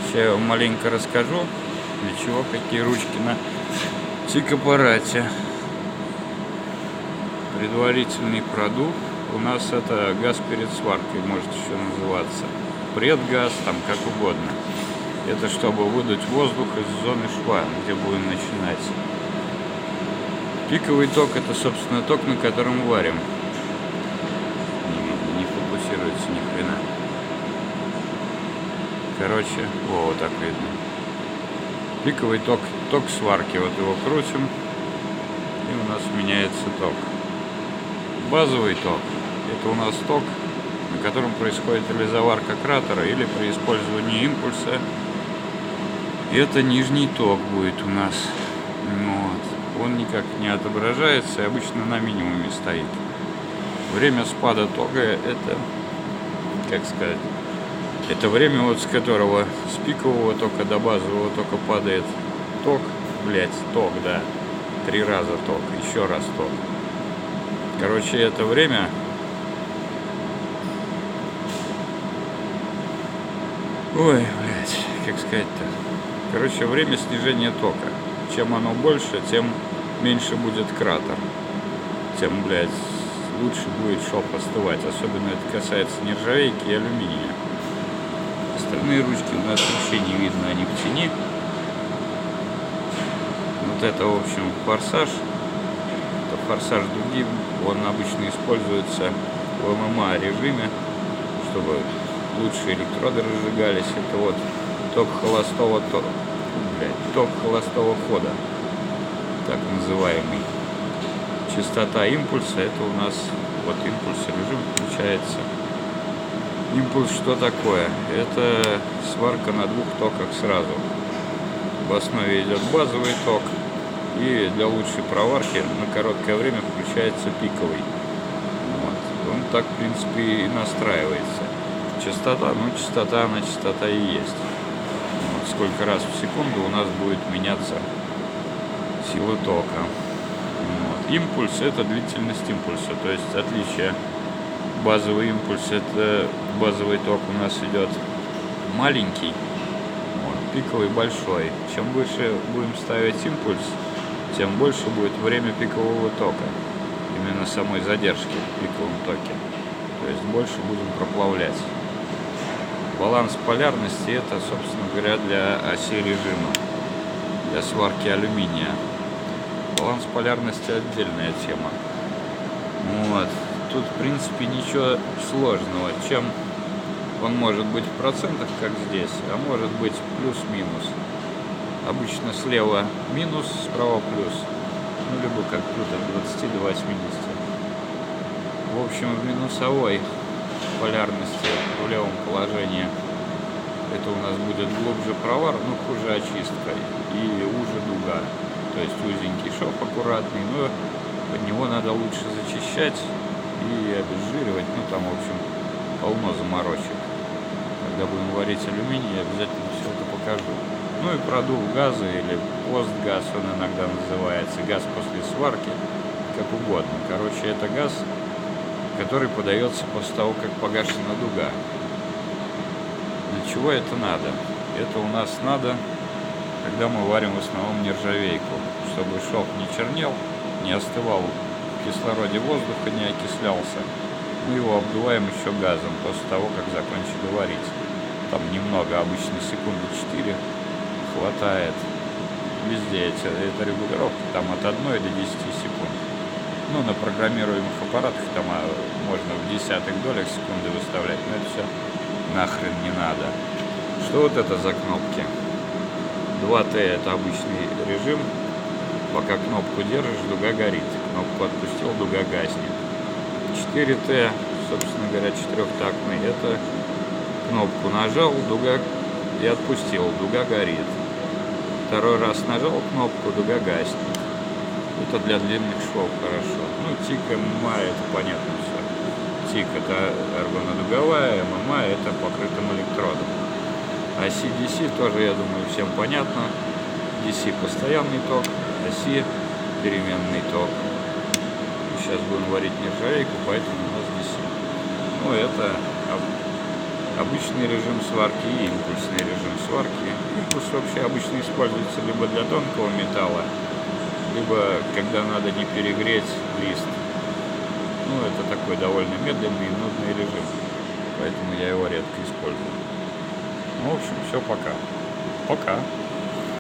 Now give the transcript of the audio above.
Сейчас я вам маленько расскажу, для чего какие ручки на тик-аппарате. Предварительный продув. У нас это газ перед сваркой, может еще называться. Предгаз, там как угодно. Это чтобы выдуть воздух из зоны шва, где будем начинать. Пиковый ток — это, собственно, ток, на котором варим. Не фокусируется ни хрена. Короче, вот так видно. Пиковый ток, ток сварки. Вот его крутим, и у нас меняется ток. Базовый ток — это у нас ток, на котором происходит или заварка кратера, или при использовании импульса. И это нижний ток будет у нас. Вот. Он никак не отображается и обычно на минимуме стоит. Время спада тока — это, как сказать, это время, вот с которого с пикового тока до базового тока падает ток, ток, да, 3 раза ток, еще раз ток. Короче, это время как сказать-то? Короче, время снижения тока. Чем оно больше, тем меньше будет кратер. Тем, лучше будет шов остывать. Особенно это касается нержавейки и алюминия. Остальные ручки у нас вообще не видно, они в тени. Вот это, в общем, форсаж. Это форсаж дуги. Он обычно используется в ММА режиме, чтобы лучше электроды разжигались. Это вот ток холостого хода, так называемый. Частота импульса — это у нас вот импульс режим включается. Импульс что такое? Это сварка на 2 токах сразу. В основе идет базовый ток, и для лучшей проварки на короткое время включается пиковый. Вот. Он так, в принципе, и настраивается. Частота, частота и есть. Вот сколько раз в секунду у нас будет меняться сила тока. Вот. Импульс — это длительность импульса, то есть отличие. Базовый импульс — это базовый ток у нас идет маленький, вот, пиковый большой. Чем выше будем ставить импульс, тем больше будет время пикового тока, именно самой задержки в пиковом токе. То есть больше будем проплавлять. Баланс полярности — это, собственно говоря, для оси режима, для сварки алюминия. Баланс полярности — отдельная тема. Вот. Тут, в принципе, ничего сложного. Чем он может быть в процентах, как здесь, а может быть плюс-минус. Обычно слева минус, справа плюс. Ну, либо как тут от 20 до 80. В общем, в минусовой полярности в левом положении это у нас будет глубже провар, но хуже очистка и уже дуга. То есть узенький шов аккуратный, но под него надо лучше зачищать и обезжиривать. Ну, там, в общем, полно заморочек. Когда будем варить алюминий, я обязательно все это покажу. Ну и продув газа или постгаз он иногда называется. Газ после сварки, как угодно. Короче, это газ, который подается после того, как погашена дуга. Для чего это надо? Это у нас надо, когда мы варим в основном нержавейку, чтобы шов не чернел, не остывал в кислороде воздуха, не окислялся. Мы его обдуваем еще газом после того, как закончили варить. Там немного, обычно секунды 4 хватает. Везде это регулировка, там от 1 до 10 секунд. Ну, на программируемых аппаратах там можно в десятых долях секунды выставлять, но это все нахрен не надо. Что вот это за кнопки? 2Т — это обычный режим. Пока кнопку держишь, дуга горит. Кнопку отпустил, дуга гаснет. 4Т, собственно говоря, 4-тактный. Это кнопку нажал, дуга, и отпустил, дуга горит. Второй раз нажал кнопку, дуга гаснет. Это для длинных швов хорошо. Ну, тик, ММА — это понятно все. Тик — это эргонодуговая, ММА — это покрытым электродом. А DC тоже, я думаю, всем понятно. DC — постоянный ток, AC — переменный ток. Сейчас будем варить нержавейку, поэтому у нас DC. Ну, это обычный режим сварки и импульсный режим сварки. Импульс вообще обычно используется либо для тонкого металла, либо когда надо не перегреть лист. Ну, это такой довольно медленный и нудный режим, поэтому я его редко использую. Ну, в общем, все, пока. Пока.